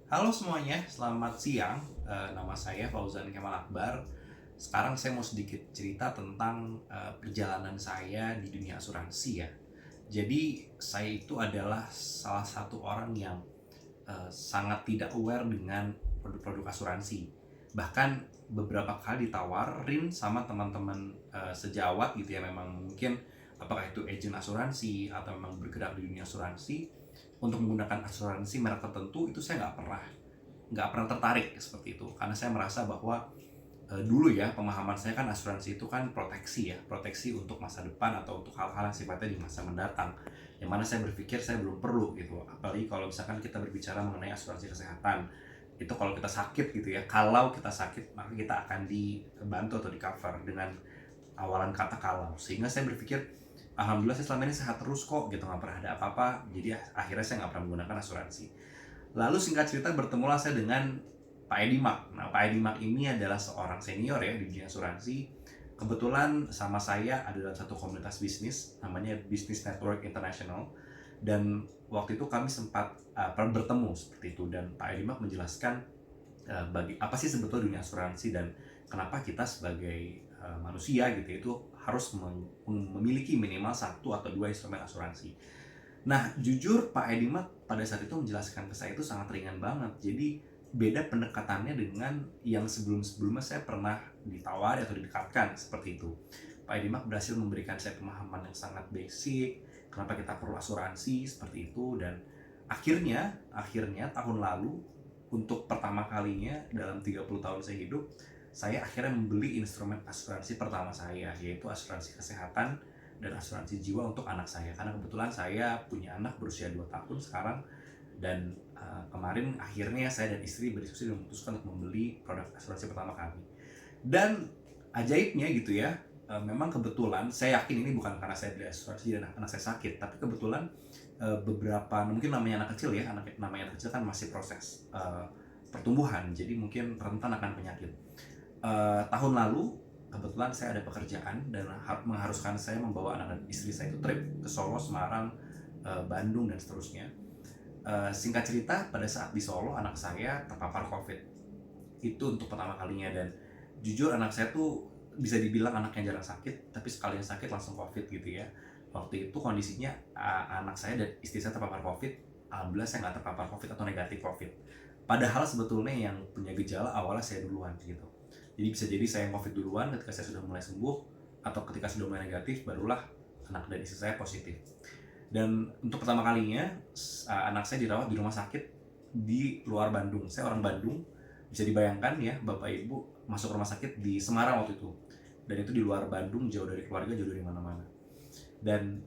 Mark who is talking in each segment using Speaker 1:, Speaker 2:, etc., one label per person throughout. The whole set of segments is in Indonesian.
Speaker 1: Halo semuanya, selamat siang. Nama saya Fauzan Kemal Akbar. Sekarang saya mau sedikit cerita tentang perjalanan saya di dunia asuransi ya. Jadi saya itu adalah salah satu orang yang sangat tidak aware dengan produk-produk asuransi. Bahkan beberapa kali ditawarin sama teman-teman sejawat gitu ya, memang mungkin apakah itu agen asuransi atau memang bergerak di dunia asuransi untuk menggunakan asuransi merek tertentu, itu saya nggak pernah tertarik seperti itu, karena saya merasa bahwa dulu ya, pemahaman saya kan asuransi itu kan proteksi ya, proteksi untuk masa depan atau untuk hal-hal yang sifatnya di masa mendatang, yang mana saya berpikir saya belum perlu gitu. Apalagi kalau misalkan kita berbicara mengenai asuransi kesehatan, itu kalau kita sakit gitu ya, kalau kita sakit maka kita akan dibantu atau di cover dengan awalan kata kalau, sehingga saya berpikir alhamdulillah saya selama ini sehat terus kok gitu, nggak pernah ada apa-apa, jadi akhirnya saya nggak pernah menggunakan asuransi. Lalu singkat cerita bertemulah saya dengan Pak Edi Mak. Nah, Pak Edi Mak ini adalah seorang senior ya di dunia asuransi. Kebetulan sama saya ada dalam satu komunitas bisnis, namanya Business Network International. Dan waktu itu kami sempat bertemu seperti itu. Dan Pak Edi Mak menjelaskan bagi apa sih sebetulnya dunia asuransi dan kenapa kita sebagai manusia gitu itu harus memiliki minimal satu atau dua instrumen asuransi. Nah, jujur Pak Edimat pada saat itu menjelaskan ke saya itu sangat ringan banget. Jadi beda pendekatannya dengan yang sebelum-sebelumnya saya pernah ditawari atau didekatkan seperti itu. Pak Edimat berhasil memberikan saya pemahaman yang sangat basic, kenapa kita perlu asuransi seperti itu, dan akhirnya tahun lalu untuk pertama kalinya dalam 30 tahun saya hidup, saya akhirnya membeli instrumen asuransi pertama saya, yaitu asuransi kesehatan dan asuransi jiwa untuk anak saya, karena kebetulan saya punya anak berusia 2 tahun sekarang. Dan kemarin akhirnya saya dan istri berdiskusi dan memutuskan untuk membeli produk asuransi pertama kami. Dan ajaibnya gitu ya, memang kebetulan saya yakin ini bukan karena saya beli asuransi dan anak saya sakit, tapi kebetulan beberapa, mungkin namanya anak kecil ya, namanya anak kecil kan masih proses pertumbuhan, jadi mungkin rentan akan penyakit. Tahun lalu kebetulan saya ada pekerjaan dan mengharuskan saya membawa anak dan istri saya itu trip ke Solo, Semarang, Bandung dan seterusnya. Singkat cerita, pada saat di Solo anak saya terpapar COVID. Itu untuk pertama kalinya, dan jujur anak saya tuh bisa dibilang anak yang jarang sakit, tapi sekali yang sakit langsung COVID gitu ya. Waktu itu kondisinya anak saya dan istri saya terpapar COVID. Alhamdulillah saya nggak terpapar COVID atau negatif COVID. Padahal sebetulnya yang punya gejala awalnya saya duluan gitu. Jadi bisa jadi saya yang COVID duluan ketika saya sudah mulai sembuh, atau ketika sudah mulai negatif barulah anak dan istri saya positif. Dan untuk pertama kalinya anak saya dirawat di rumah sakit di luar Bandung. Saya orang Bandung, bisa dibayangkan ya Bapak Ibu, masuk rumah sakit di Semarang waktu itu. Dan itu di luar Bandung, jauh dari keluarga, jauh dari mana-mana. Dan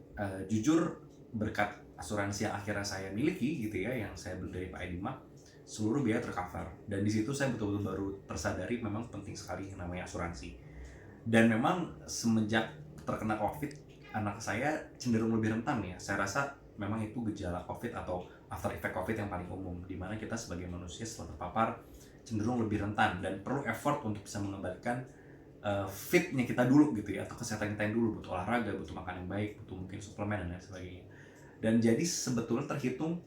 Speaker 1: jujur berkat asuransi yang akhirnya saya miliki gitu ya, yang saya beli dari Pak Edima, seluruh biaya tercover. Dan di situ saya betul-betul baru tersadari memang penting sekali yang namanya asuransi. Dan memang semenjak terkena COVID, anak saya cenderung lebih rentan ya. Saya rasa memang itu gejala COVID atau after effect COVID yang paling umum, di mana kita sebagai manusia setelah terpapar cenderung lebih rentan dan perlu effort untuk bisa mengembalikan fitnya kita dulu gitu ya, atau kesehatan kita yang dulu, butuh olahraga, butuh makan yang baik, butuh mungkin suplemen dan lain sebagainya. Dan jadi sebetulnya terhitung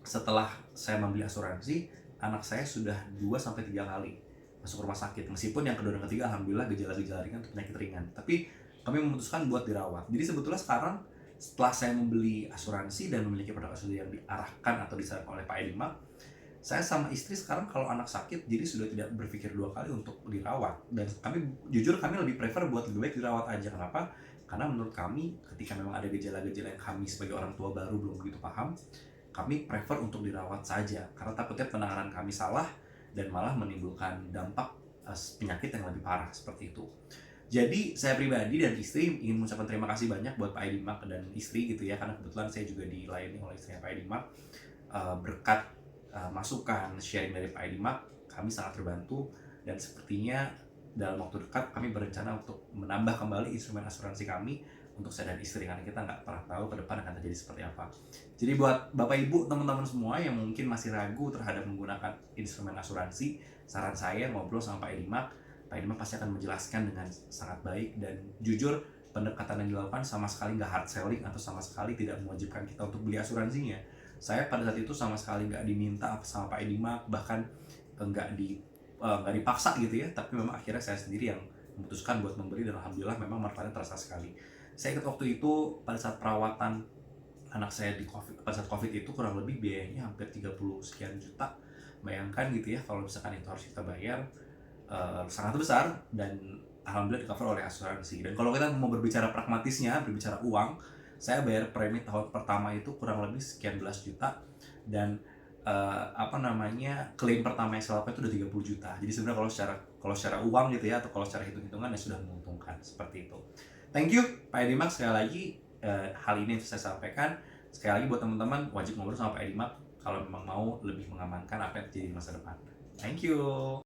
Speaker 1: setelah saya membeli asuransi, anak saya sudah 2 sampai 3 kali masuk rumah sakit. Meskipun yang kedua dan ketiga alhamdulillah gejala-gejala ringan atau penyakit ringan. Tapi kami memutuskan buat dirawat. Jadi sebetulnya sekarang setelah saya membeli asuransi dan memiliki produk asuransi yang diarahkan atau disarankan oleh Pak Edima, saya sama istri sekarang kalau anak sakit jadi sudah tidak berpikir 2 kali untuk dirawat. Dan kami lebih prefer buat lebih baik dirawat aja. Kenapa? Karena menurut kami ketika memang ada gejala-gejala yang kami sebagai orang tua baru belum begitu paham, kami prefer untuk dirawat saja, karena takutnya penanganan kami salah dan malah menimbulkan dampak penyakit yang lebih parah seperti itu. Jadi saya pribadi dan istri ingin mengucapkan terima kasih banyak buat Pak Edimak dan istri gitu ya, karena kebetulan saya juga dilayani oleh istrinya Pak Edimak. Berkat masukan sharing dari Pak Edimak, kami sangat terbantu, dan sepertinya dalam waktu dekat kami berencana untuk menambah kembali instrumen asuransi kami untuk saya dan istri, karena kita nggak pernah tahu ke depan akan terjadi seperti apa. Jadi buat Bapak Ibu, teman-teman semua yang mungkin masih ragu terhadap menggunakan instrumen asuransi, saran saya ngobrol sama Pak Edimak. Pak Edimak pasti akan menjelaskan dengan sangat baik dan jujur. Pendekatan yang dilakukan sama sekali nggak hard selling atau sama sekali tidak mewajibkan kita untuk beli asuransinya. Saya pada saat itu sama sekali nggak diminta sama Pak Edimak, bahkan nggak dipaksa gitu ya, tapi memang akhirnya saya sendiri yang memutuskan buat memberi, dan alhamdulillah memang manfaatnya terasa sekali. Saya ingat waktu itu pada saat perawatan anak saya pada saat COVID itu kurang lebih biayanya hampir 30 sekian juta. Bayangkan gitu ya, kalau misalkan itu harus kita bayar, sangat besar, dan alhamdulillah di-cover oleh asuransi. Dan kalau kita mau berbicara pragmatisnya, berbicara uang, saya bayar premi tahun pertama itu kurang lebih sekian belas juta, dan klaim pertama yang saya lakukan itu udah 30 juta. Jadi sebenarnya kalau secara uang gitu ya, atau kalau secara hitung-hitungan ya sudah menguntungkan seperti itu. Thank you Pak Edimak sekali lagi, hal ini yang saya sampaikan. Sekali lagi buat teman-teman, wajib ngobrol sama Pak Edimak kalau memang mau lebih mengamankan apa yang terjadi di masa depan. Thank you.